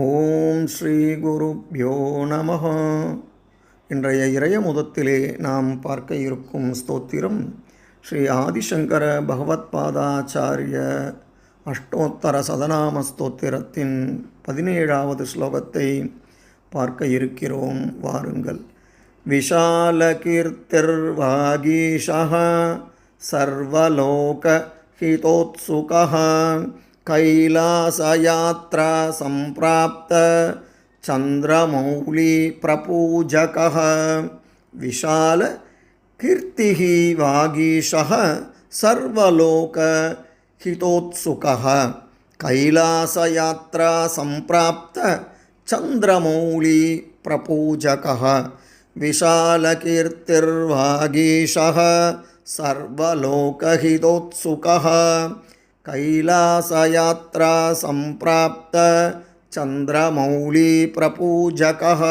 ஓம் ஸ்ரீ குருப்யோ நமஹ. இன்றைய இறைய முதத்திலே நாம் பார்க்க இருக்கும் ஸ்தோத்திரம் ஸ்ரீ ஆதிசங்கர பகவத்பாதாச்சாரிய அஷ்டோத்தர சதநாம ஸ்தோத்திரத்தின் 17வது ஸ்லோகத்தை பார்க்க இருக்கிறோம். வாருங்கள். விஷால கீர்த்திர்வாகீஷः சர்வலோக ஹிதோத்சுகः கைலாசயாத்ரா சம்பிராப்த சந்திரமௌலி பிரபூஜகः. விஷால கீர்த்திः வாகீஷः சர்வலோக ஹிதோத்சுகः கைலாசயாத்ரா சம்பிராப்த சந்திரமௌலி பிரபூஜகः. விஷால கீர்த்திர்வாகீஷः சர்வலோகஹிதோத்சுகः கைலாசயாத்ரா சம்பிராப்த சந்திரமௌலி பிரபூஜகः.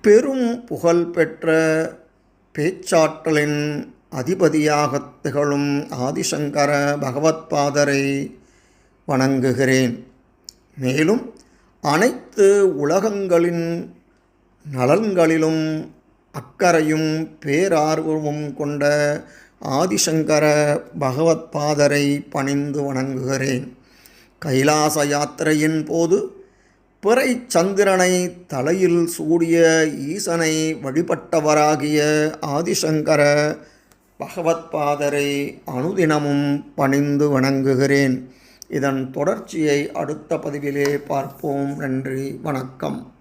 பெரும் புகழ்பெற்ற பேச்சாற்றலின் அதிபதியாகத் திகழும் ஆதிசங்கர பகவத்பாதரை வணங்குகிறேன். மேலும் அனைத்து உலகங்களின் நலன்களிலும் அக்கறையும் பேரார்வமும் கொண்ட ஆதிசங்கர பகவத்பாதரை பணிந்து வணங்குகிறேன். கைலாச யாத்திரையின் போது பிறை சந்திரனை தலையில் சூடிய ஈசனை வழிபட்டவராகிய ஆதிசங்கர பகவத்பாதரை அனுதினமும் பணிந்து வணங்குகிறேன். இதன் தொடர்ச்சியை அடுத்த பதிவிலே பார்ப்போம். நன்றி, வணக்கம்.